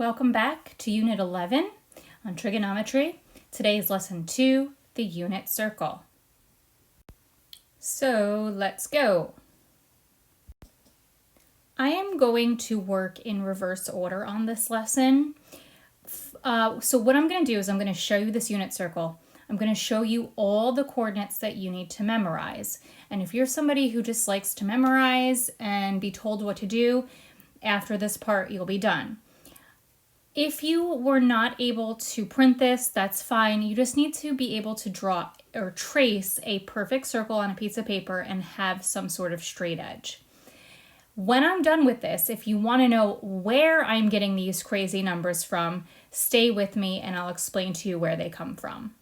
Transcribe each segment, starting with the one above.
Welcome back to Unit 11 on trigonometry. Today is Lesson 2, the unit circle. So let's go. I am going to work in reverse order on this lesson. So what I'm going to do is I'm going to show you this unit circle. I'm going to show you all the coordinates that you need to memorize. And if you're somebody who just likes to memorize and be told what to do, after this part you'll be done. If you were not able to print this, that's fine. You just need to be able to draw or trace a perfect circle on a piece of paper and have some sort of straight edge. When I'm done with this, if you want to know where I'm getting these crazy numbers from, stay with me and I'll explain to you where they come from.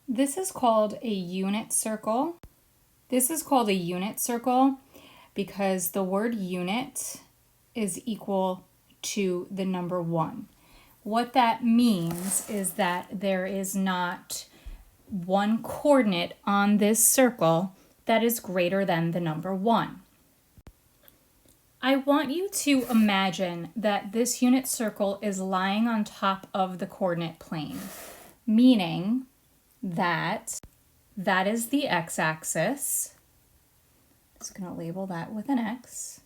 This is called a unit circle. This is called a unit circle because the word unit is equal to the number 1. What that means is that there is not one coordinate on this circle that is greater than the number 1. I want you to imagine that this unit circle is lying on top of the coordinate plane, meaning that that is the x-axis. Just going to label that with an X.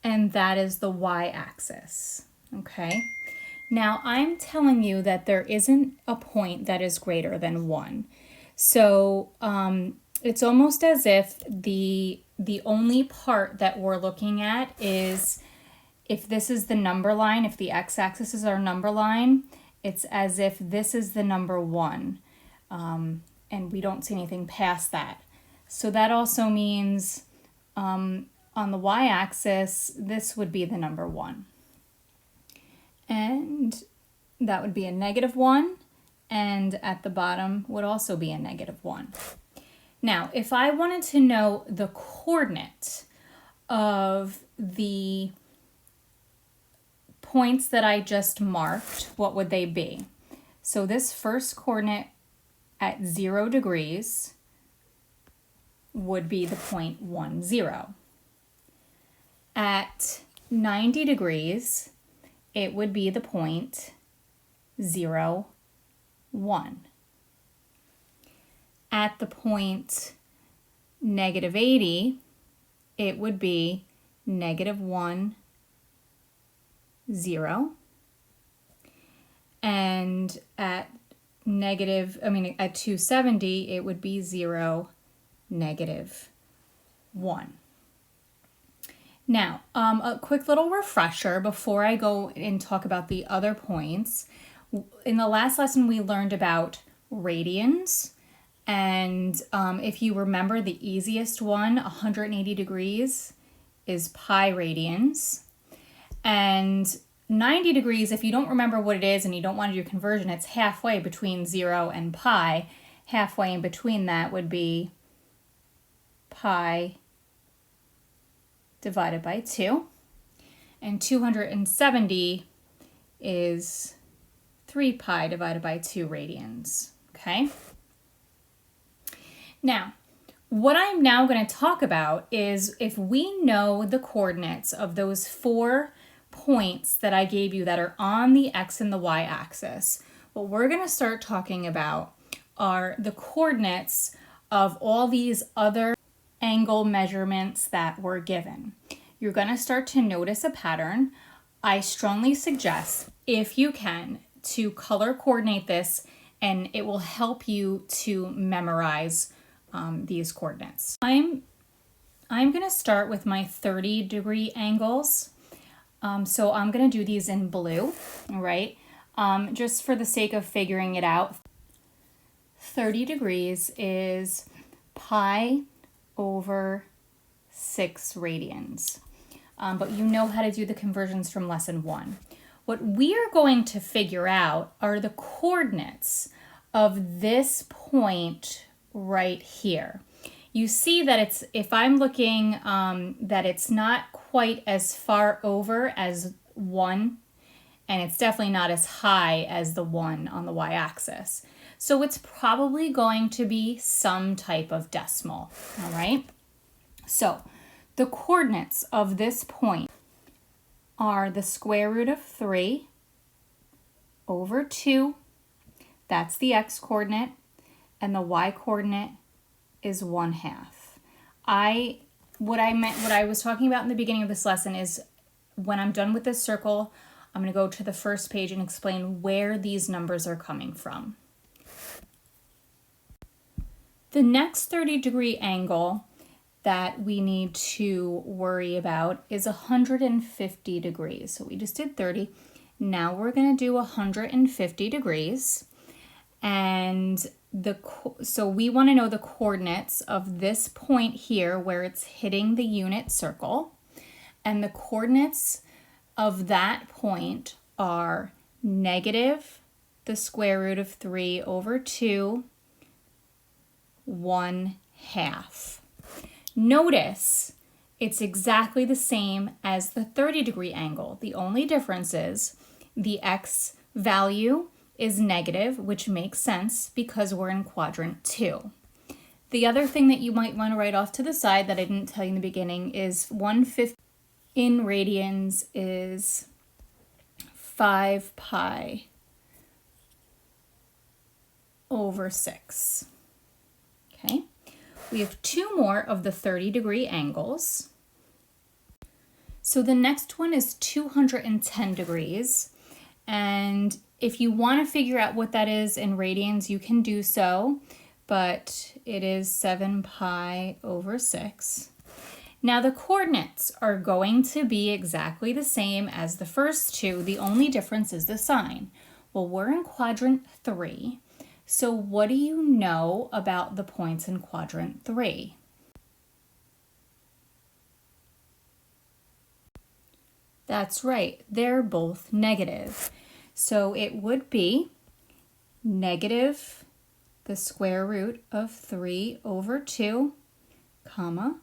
And that is the y-axis, okay? Now, I'm telling you that there isn't a point that is greater than 1. So it's almost as if the only part that we're looking at is if this is the number line, if the x-axis is our number line, it's as if this is the number 1, and we don't see anything past that. So that also means on the y-axis, this would be the number 1. And that would be a -1, and at the bottom would also be a -1. Now, if I wanted to know the coordinate of the points that I just marked, what would they be? So this first coordinate at 0 degrees would be the point 1, 0. At 90 degrees, it would be the point 0, 1. At the point -80, it would be -1, 0. And at at 270, it would be 0, -1. Now, a quick little refresher before I go and talk about the other points. In the last lesson, we learned about radians. And if you remember, the easiest one, 180 degrees, is pi radians. And 90 degrees, if you don't remember what it is and you don't want to do conversion, it's halfway between 0 and pi. Halfway in between that would be pi divided by 2. And 270 is 3 pi divided by 2 radians, okay? Now, what I'm now going to talk about is if we know the coordinates of those 4 points that I gave you that are on the x and the y axis, what we're going to start talking about are the coordinates of all these other angle measurements that were given. You're going to start to notice a pattern. I strongly suggest, if you can, to color coordinate this, and it will help you to memorize these coordinates. I'm going to start with my 30-degree angles. So I'm going to do these in blue, all right? Just for the sake of figuring it out, 30 degrees is pi over 6 radians. But you know how to do the conversions from lesson 1. What we are going to figure out are the coordinates of this point right here. You see that if I'm looking that it's not quite as far over as 1, and it's definitely not as high as the 1 on the y-axis. So it's probably going to be some type of decimal, all right? So the coordinates of this point are the square root of 3 over 2, that's the x-coordinate, and the y-coordinate is 1/2. What I was talking about in the beginning of this lesson is when I'm done with this circle, I'm going to go to the first page and explain where these numbers are coming from. The next 30-degree angle that we need to worry about is 150 degrees. So we just did 30. Now we're going to do 150 degrees. And so we want to know the coordinates of this point here where it's hitting the unit circle. And the coordinates of that point are negative the square root of 3 over 2, 1/2. Notice it's exactly the same as the 30-degree angle. The only difference is the x value is negative, which makes sense because we're in quadrant 2. The other thing that you might want to write off to the side that I didn't tell you in the beginning is 1/5 in radians is 5 pi over 6. Okay, we have 2 more of the 30-degree angles. So the next one is 210 degrees. And if you want to figure out what that is in radians, you can do so, but it is 7 pi over 6. Now the coordinates are going to be exactly the same as the first two. The only difference is the sign. Well, we're in quadrant 3. So what do you know about the points in quadrant 3? That's right, they're both negative. So it would be negative the square root of 3 over 2, comma,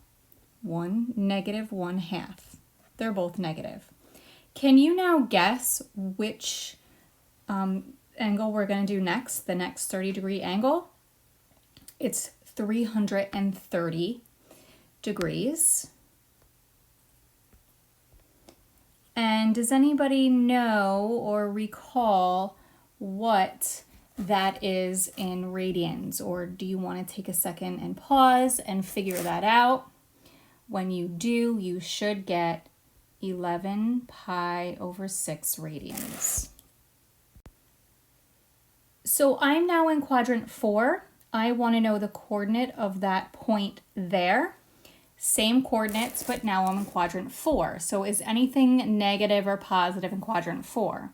1 negative 1/2. They're both negative. Can you now guess which angle we're going to do next, the next 30-degree angle? It's 330 degrees. And does anybody know or recall what that is in radians? Or do you want to take a second and pause and figure that out? When you do, you should get 11 pi over 6 radians. So I'm now in quadrant 4. I want to know the coordinate of that point there. Same coordinates, but now I'm in quadrant 4. So is anything negative or positive in quadrant 4?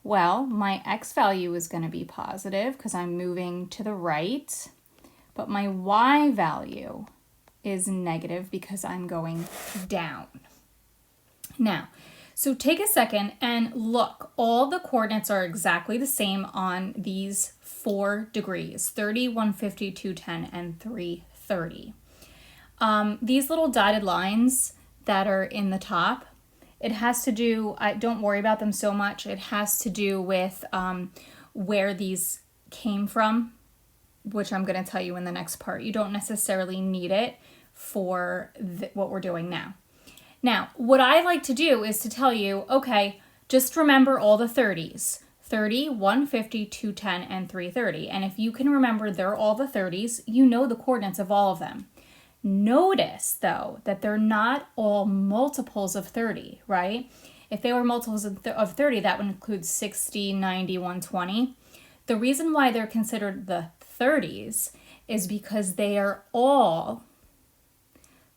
Well, my x value is going to be positive because I'm moving to the right, but my y value is negative because I'm going down. Now, so take a second and look. All the coordinates are exactly the same on these 4 degrees, 30, 150, 210, and 330. These little dotted lines that are in the top, it has to do, don't worry about them so much, it has to do with where these came from, which I'm going to tell you in the next part. You don't necessarily need it for what we're doing now. Now, what I like to do is to tell you, okay, just remember all the 30s. 30, 150, 210, and 330. And if you can remember they're all the 30s, you know the coordinates of all of them. Notice, though, that they're not all multiples of 30, right? If they were multiples of 30, that would include 60, 90, 120. The reason why they're considered the 30s is because they are all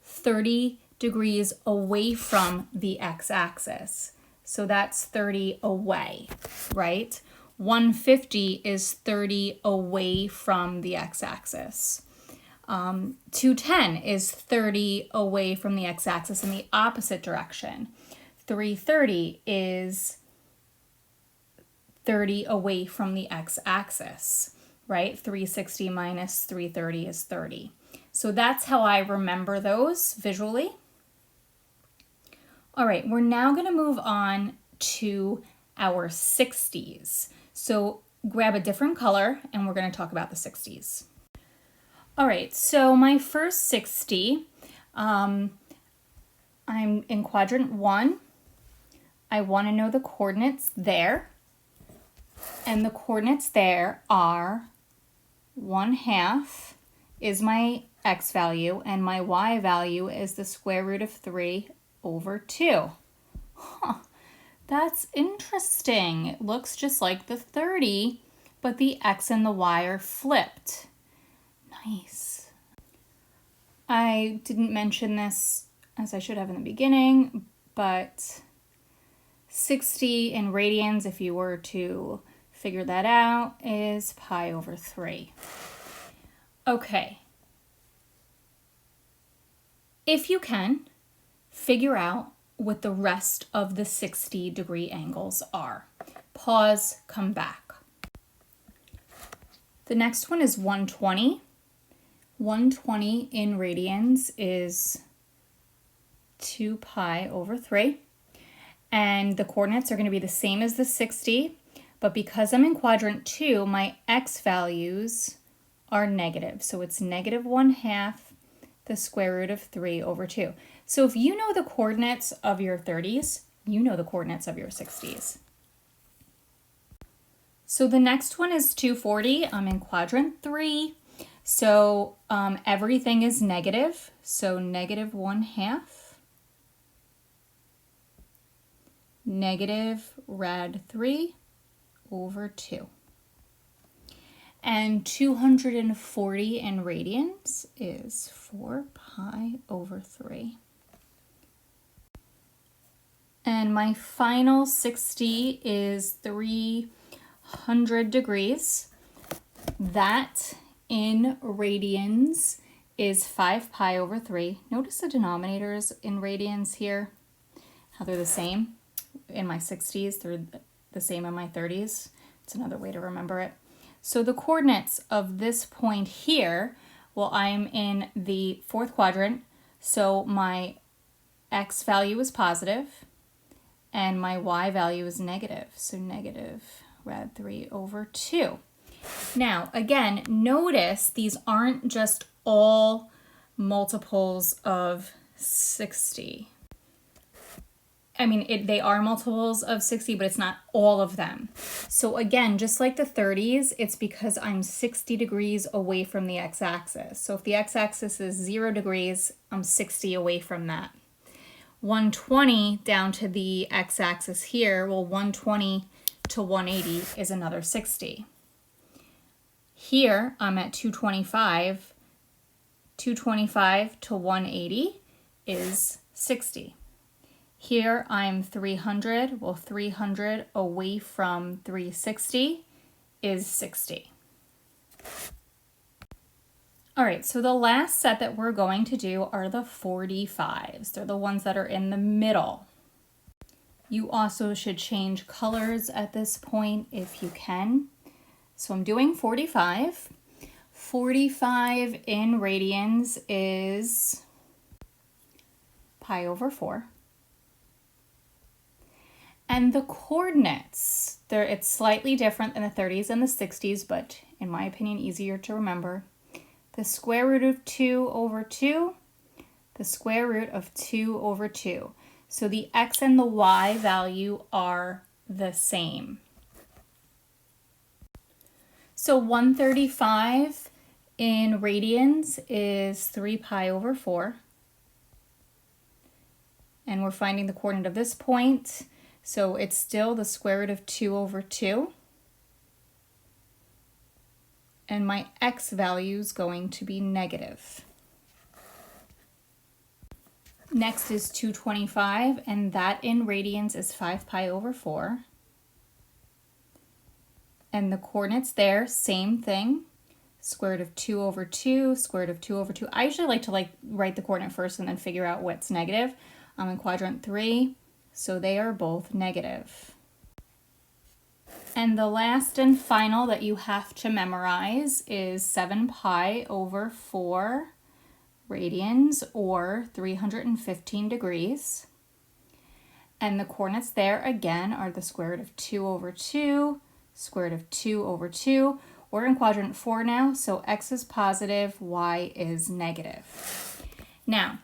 30 degrees away from the x-axis. So that's 30 away, right? 150 is 30 away from the x-axis. 210 is 30 away from the x-axis in the opposite direction. 330 is 30 away from the x-axis, right? 360 minus 330 is 30. So that's how I remember those visually. All right, we're now going to move on to our 60s. So grab a different color and we're going to talk about the 60s. All right, so my first 60, I'm in quadrant 1. I want to know the coordinates there. And the coordinates there are 1/2 is my x value, and my y value is the square root of 3/2. Huh, that's interesting. It looks just like the 30, but the x and the y are flipped. Nice. I didn't mention this as I should have in the beginning, but 60 in radians, if you were to figure that out, is pi/3. Okay. If you can, figure out what the rest of the 60-degree angles are. Pause, come back. The next one is 120. 120 in radians is 2pi/3. And the coordinates are going to be the same as the 60, but because I'm in quadrant 2, my x values are negative. So it's -1/2 the square root of 3/2. So if you know the coordinates of your 30s, you know the coordinates of your 60s. So the next one is 240. I'm in quadrant 3. So everything is negative. So -1/2 -rad3/2. And 240 in radians is 4pi/3. And my final 60 is 300 degrees. That in radians is 5pi/3. Notice the denominators in radians here, how they're the same. In my 60s, they're the same in my 30s. It's another way to remember it. So the coordinates of this point here, well, I'm in the 4th quadrant, so my x value is positive and my y value is negative, so -rad3/2. Now, again, notice these aren't just all multiples of 60. I mean, they are multiples of 60, but it's not all of them. So again, just like the 30s, it's because I'm 60 degrees away from the x-axis. So if the x-axis is 0 degrees, I'm 60 away from that. 120 down to the x-axis here, well, 120 to 180 is another 60. Here, I'm at 225. 225 to 180 is 60. Here I'm 300, well 300 away from 360 is 60. All right, so the last set that we're going to do are the 45s. They're the ones that are in the middle. You also should change colors at this point if you can. So I'm doing 45. 45 in radians is pi/4. And the coordinates, it's slightly different than the 30s and the 60s, but in my opinion, easier to remember. The square root of 2/2, the square root of 2/2. So the x and the y value are the same. So 135 in radians is 3pi/4. And we're finding the coordinate of this point. So it's still the square root of 2/2. And my x value is going to be negative. Next is 225, and that in radians is 5pi/4. And the coordinates there, same thing. Square root of 2/2, square root of 2/2. I usually like to write the coordinate first and then figure out what's negative. I'm in quadrant 3. So they are both negative. And the last and final that you have to memorize is 7pi/4 radians, or 315 degrees. And the coordinates there again are the square root of 2/2, square root of 2/2. We're in quadrant 4 now, so x is positive, y is negative. Now,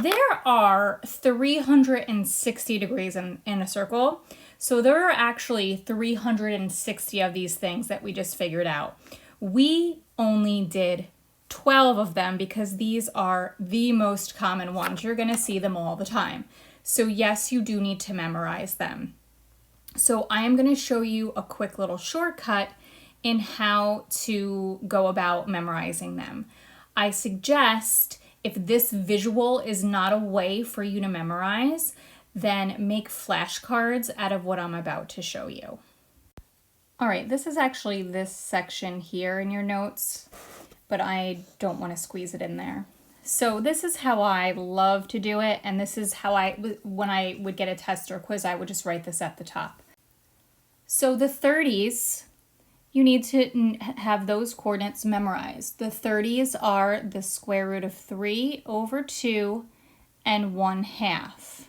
There are 360 degrees in a circle. So there are actually 360 of these things that we just figured out. We only did 12 of them because these are the most common ones. You're going to see them all the time. So yes, you do need to memorize them. So I am going to show you a quick little shortcut in how to go about memorizing them. I suggest if this visual is not a way for you to memorize, then make flashcards out of what I'm about to show you. All right, this is actually this section here in your notes, but I don't want to squeeze it in there. So this is how I love to do it, and this is how when I would get a test or quiz, I would just write this at the top. So the 30s, you need to have those coordinates memorized. The 30s are the square root of 3 over 2 and 1/2.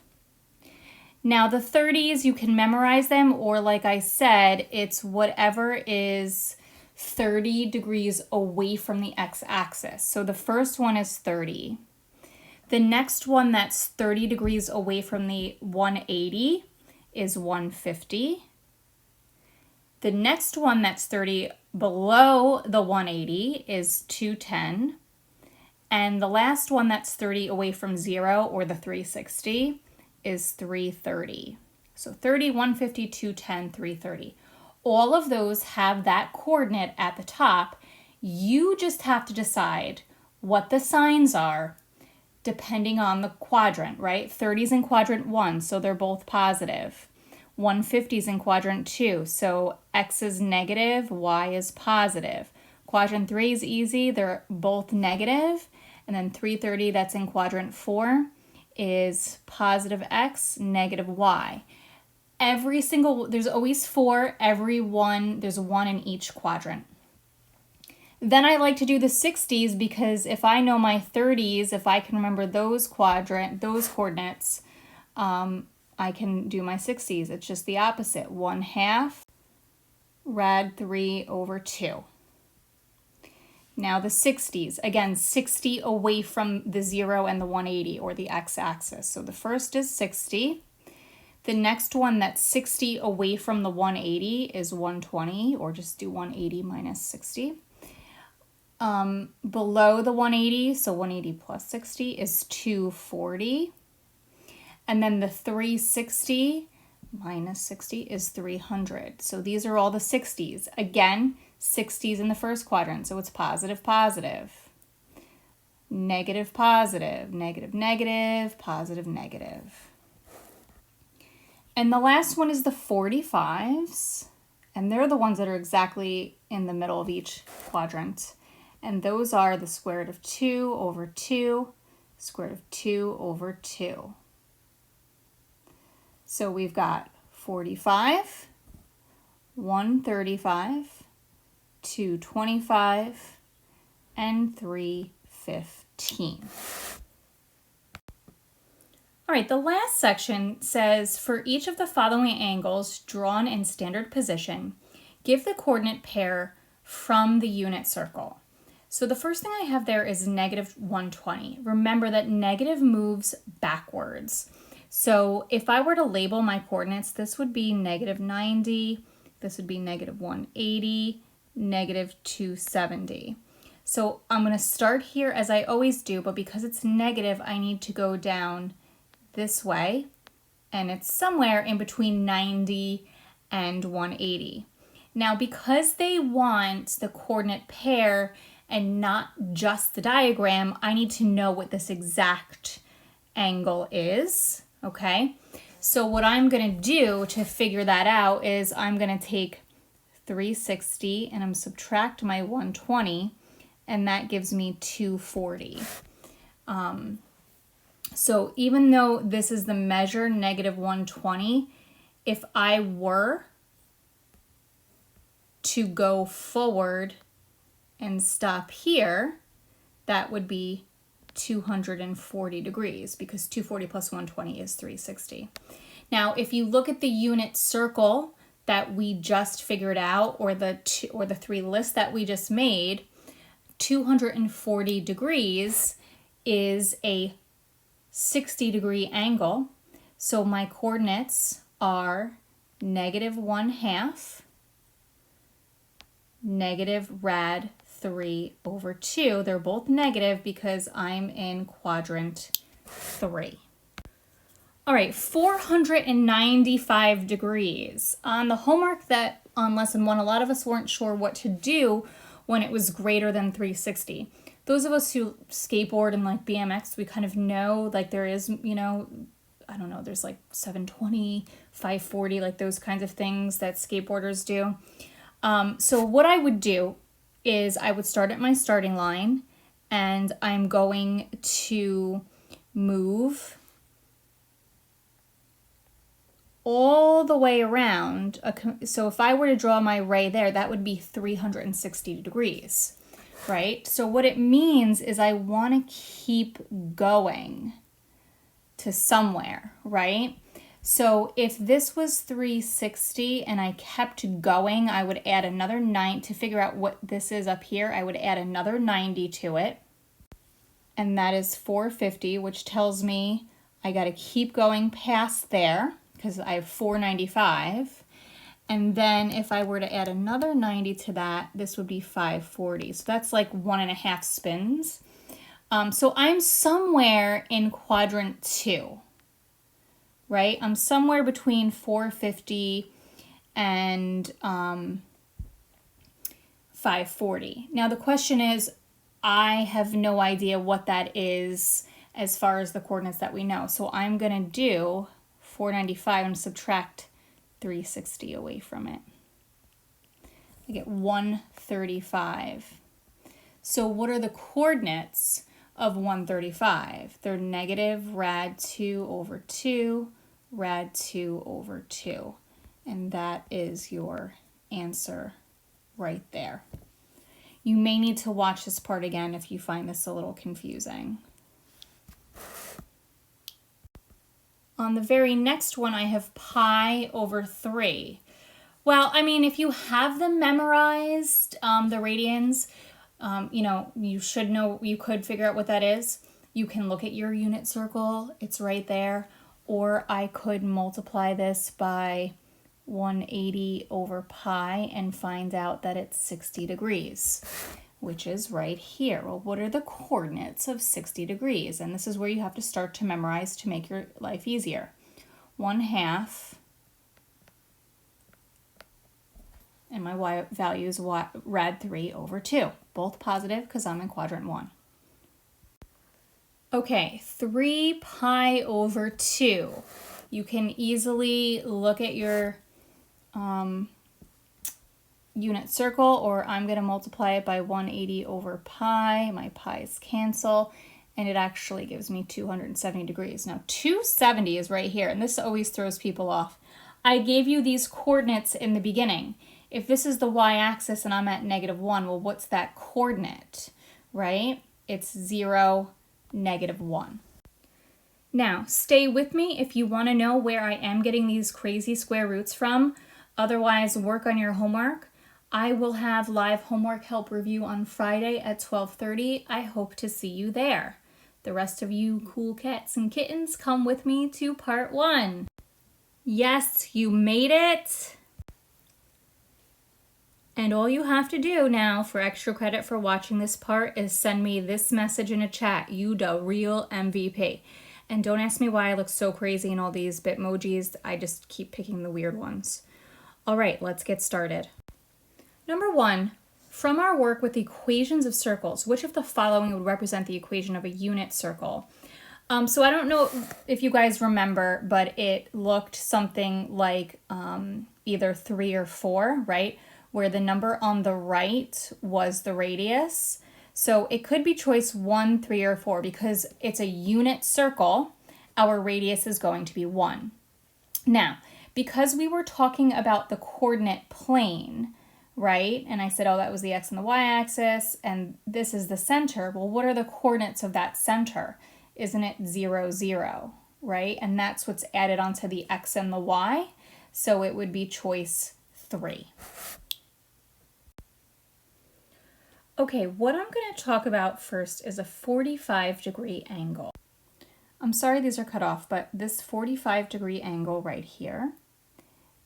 Now the 30s, you can memorize them, or like I said, it's whatever is 30 degrees away from the x-axis. So the first one is 30. The next one that's 30 degrees away from the 180 is 150. The next one that's 30 below the 180 is 210. And the last one that's 30 away from 0, or the 360, is 330. So 30, 150, 210, 330. All of those have that coordinate at the top. You just have to decide what the signs are depending on the quadrant, right? 30's in quadrant 1, so they're both positive. 150's in quadrant 2, so x is negative, y is positive. Quadrant 3 is easy, they're both negative. And then 330, that's in quadrant 4, is positive x, negative y. There's always 4, there's 1 in each quadrant. Then I like to do the 60s because if I know my 30s, if I can remember those coordinates, I can do my 60s. It's just the opposite. 1/2 rad 3 over 2. Now the 60s, again, 60 away from the 0 and the 180, or the x-axis. So the first is 60. The next one that's 60 away from the 180 is 120, or just do 180 minus 60. Below the 180, so 180 plus 60 is 240. And then the 360 minus 60 is 300. So these are all the 60s. Again, 60s in the first quadrant, so it's positive, positive, negative, positive, negative, negative, positive, negative. And the last one is the 45s, and they're the ones that are exactly in the middle of each quadrant. And those are the square root of 2 over 2, square root of 2 over 2. So we've got 45, 135, 225, and 315. All right, the last section says, for each of the following angles drawn in standard position, give the coordinate pair from the unit circle. So the first thing I have there is negative 120. Remember that negative moves backwards. So if I were to label my coordinates, this would be negative 90, this would be negative 180, negative 270. So I'm going to start here as I always do, but because it's negative, I need to go down this way, and it's somewhere in between 90 and 180. Now, because they want the coordinate pair and not just the diagram, I need to know what this exact angle is, okay? So what I'm going to do to figure that out is I'm going to take 360 and I'm subtract my 120, and that gives me 240. So even though this is the measure, negative 120, if I were to go forward and stop here, that would be 240 degrees, because 240 plus 120 is 360. Now, if you look at the unit circle that we just figured out, or the three lists that we just made, 240 degrees is a 60-degree angle. So my coordinates are -1/2, negative rad 3 over 2. They're both negative because I'm in quadrant 3. All right, 495 degrees. On the homework that on lesson 1, a lot of us weren't sure what to do when it was greater than 360. Those of us who skateboard and like BMX, we kind of know like there is, I don't know, there's like 720, 540, like those kinds of things that skateboarders do. So what I would do is I would start at my starting line and I'm going to move all the way around. So if I were to draw my ray there, that would be 360 degrees, right? So what it means is I want to keep going to somewhere, right? So if this was 360 and I kept going, I would add another 9 to figure out what this is up here. I would add another 90 to it. And that is 450, which tells me I got to keep going past there because I have 495. And then if I were to add another 90 to that, this would be 540. So that's like 1.5 spins. So I'm somewhere in quadrant 2, right? I'm somewhere between 450 and 540. Now the question is, I have no idea what that is as far as the coordinates that we know. So I'm going to do 495 and subtract 360 away from it. I get 135. So what are the coordinates of 135? They're negative rad 2 over 2, rad 2 over 2. And that is your answer right there. You may need to watch this part again if you find this a little confusing. On the very next one, I have pi over 3. Well, I mean, if you have them memorized, the radians, you should know, you could figure out what that is. You can look at your unit circle, it's right there. Or I could multiply this by 180 over pi and find out that it's 60 degrees, which is right here. Well, what are the coordinates of 60 degrees? And this is where you have to start to memorize to make your life easier. 1/2, and my y value is rad 3 over 2. Both positive because I'm in quadrant 1. Okay, 3 pi over 2. You can easily look at your unit circle, or I'm going to multiply it by 180 over pi. My pi's cancel, and it actually gives me 270 degrees. Now, 270 is right here, and this always throws people off. I gave you these coordinates in the beginning. If this is the y-axis and I'm at -1, well, what's that coordinate, right? It's 0, -1. Now, stay with me if you want to know where I am getting these crazy square roots from. Otherwise, work on your homework. I will have live homework help review on Friday at 12:30. I hope to see you there. The rest of you cool cats and kittens, come with me to part 1. Yes, you made it. And all you have to do now for extra credit for watching this part is send me this message in a chat. You the real MVP. And don't ask me why I look so crazy in all these Bitmojis. I just keep picking the weird ones. All right, let's get started. Number 1, from our work with the equations of circles, which of the following would represent the equation of a unit circle? So I don't know if you guys remember, but it looked something like either 3 or 4, right? Where the number on the right was the radius. So it could be choice 1, 3, or 4 because it's a unit circle. Our radius is going to be 1. Now, because we were talking about the coordinate plane, right? And I said, oh, that was the x and the y-axis, and this is the center. Well, what are the coordinates of that center? Isn't it 0, 0, right? And that's what's added onto the x and the y. So it would be choice 3. Okay, what I'm going to talk about first is a 45-degree angle. I'm sorry these are cut off, but this 45-degree angle right here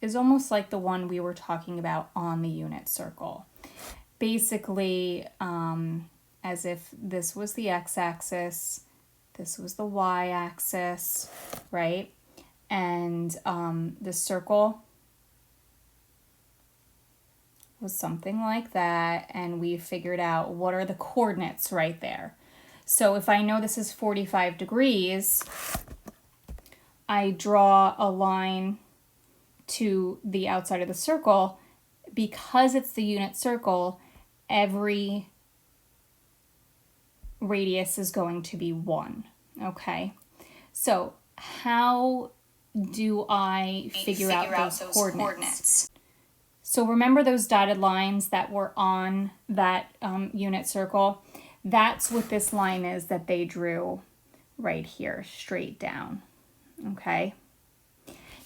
is almost like the one we were talking about on the unit circle. Basically, as if this was the x-axis, this was the y-axis, right? And the circle was something like that, and we figured out what are the coordinates right there. So if I know this is 45 degrees, I draw a line to the outside of the circle. Because it's the unit circle, every radius is going to be 1, okay? So how do I figure out those coordinates? So remember those dotted lines that were on that unit circle? That's what this line is that they drew right here, straight down, okay?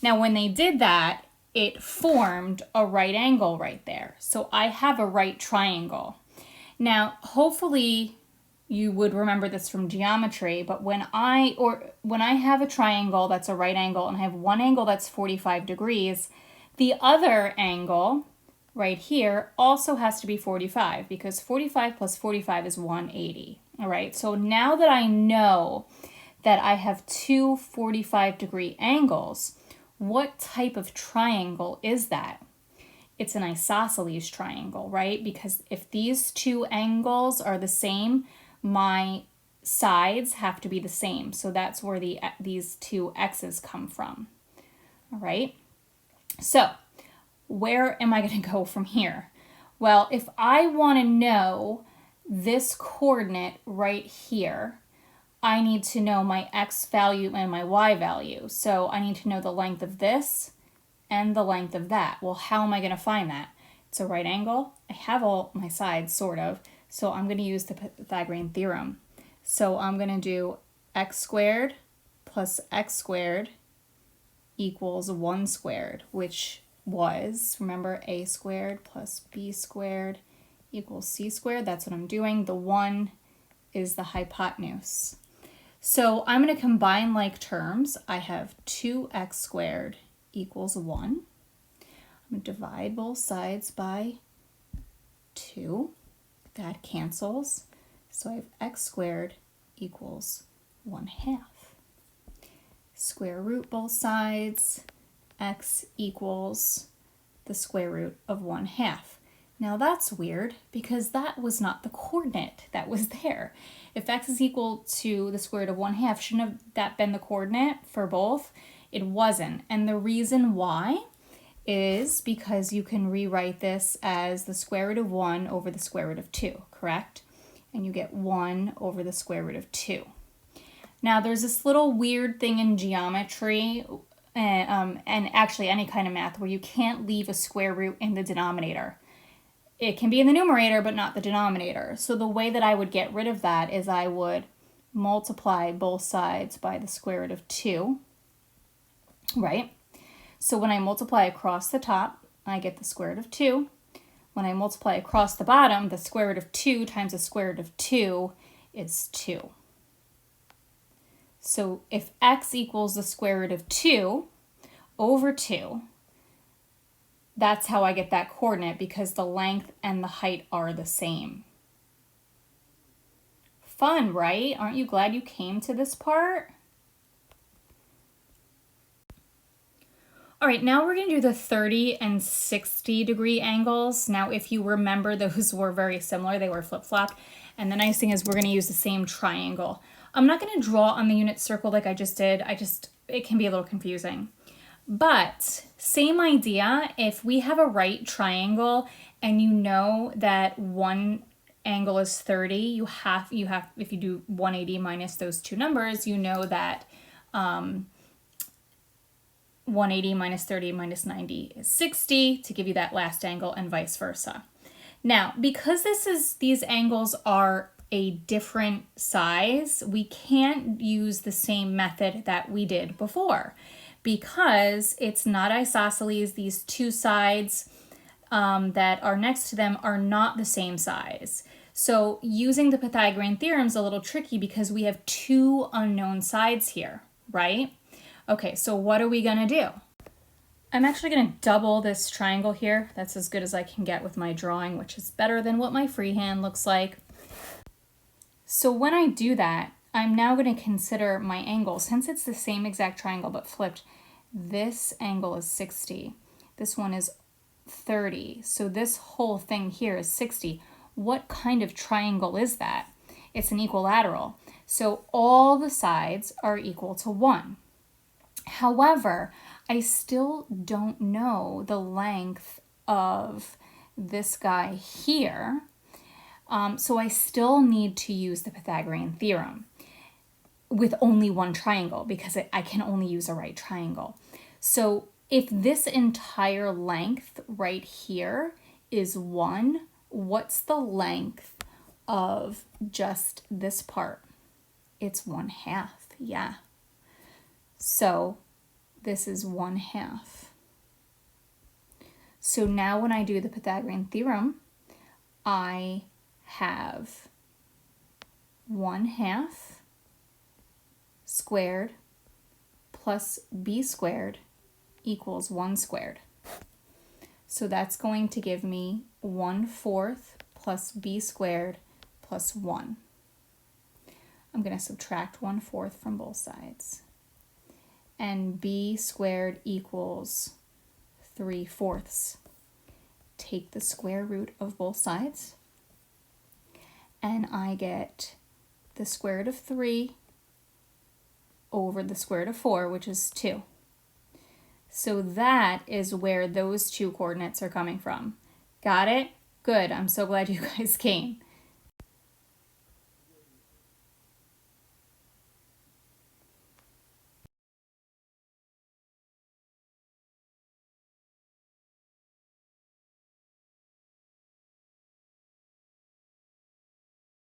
Now, when they did that, it formed a right angle right there. So I have a right triangle. Now, hopefully you would remember this from geometry, but when I have a triangle that's a right angle and I have one angle that's 45 degrees, the other angle right here also has to be 45 because 45 plus 45 is 180. All right, so now that I know that I have two 45-degree angles, what type of triangle is that? It's an isosceles triangle, right? Because if these two angles are the same, my sides have to be the same. So that's where these two x's come from. All right. So where am I going to go from here? Well, if I want to know this coordinate right here, I need to know my x value and my y value. So I need to know the length of this and the length of that. Well, how am I going to find that? It's a right angle. I have all my sides, sort of. So I'm going to use the Pythagorean theorem. So I'm going to do x squared plus x squared equals 1 squared, which was, remember, a squared plus b squared equals c squared. That's what I'm doing. The 1 is the hypotenuse. So I'm going to combine like terms. I have 2x squared equals 1. I'm going to divide both sides by 2. That cancels. So I have x squared equals 1/2. Square root both sides. X equals the square root of 1/2. Now that's weird because that was not the coordinate that was there. If x is equal to the square root of 1/2, shouldn't have that been the coordinate for both? It wasn't. And the reason why is because you can rewrite this as the square root of 1 over the square root of 2, correct? And you get 1 over the square root of 2. Now there's this little weird thing in geometry and actually any kind of math where you can't leave a square root in the denominator. It can be in the numerator, but not the denominator. So the way that I would get rid of that is I would multiply both sides by the square root of 2, right? So when I multiply across the top, I get the square root of 2. When I multiply across the bottom, the square root of 2 times the square root of 2 is 2. So if x equals the square root of 2 over 2, that's how I get that coordinate because the length and the height are the same. Fun, right? Aren't you glad you came to this part? All right, now we're going to do the 30 and 60 degree angles. Now, if you remember, those were very similar. They were flip-flop. And the nice thing is we're going to use the same triangle. I'm not going to draw on the unit circle like I just did. It can be a little confusing. But same idea, if we have a right triangle and you know that one angle is 30, you have if you do 180 minus those two numbers, you know that 180 minus 30 minus 90 is 60 to give you that last angle and vice versa. Now, because these angles are a different size, we can't use the same method that we did before because it's not isosceles. These two sides that are next to them are not the same size. So using the Pythagorean theorem is a little tricky because we have two unknown sides here, right? Okay, so what are we gonna do? I'm actually gonna double this triangle here. That's as good as I can get with my drawing, which is better than what my freehand looks like. So when I do that, I'm now gonna consider my angle. Since it's the same exact triangle but flipped, this angle is 60. This one is 30. So this whole thing here is 60. What kind of triangle is that? It's an equilateral. So all the sides are equal to 1. However, I still don't know the length of this guy here. So I still need to use the Pythagorean theorem with only one triangle because I can only use a right triangle. So if this entire length right here is 1, what's the length of just this part? It's 1/2, yeah. So this is 1/2. So now when I do the Pythagorean theorem, I have 1/2 squared plus b squared equals 1 squared. So that's going to give me 1/4 plus b squared plus 1. I'm going to subtract 1/4 from both sides. And b squared equals 3/4. Take the square root of both sides, and I get the square root of 3 over the square root of 4, which is 2. So that is where those two coordinates are coming from. Got it? Good. I'm so glad you guys came.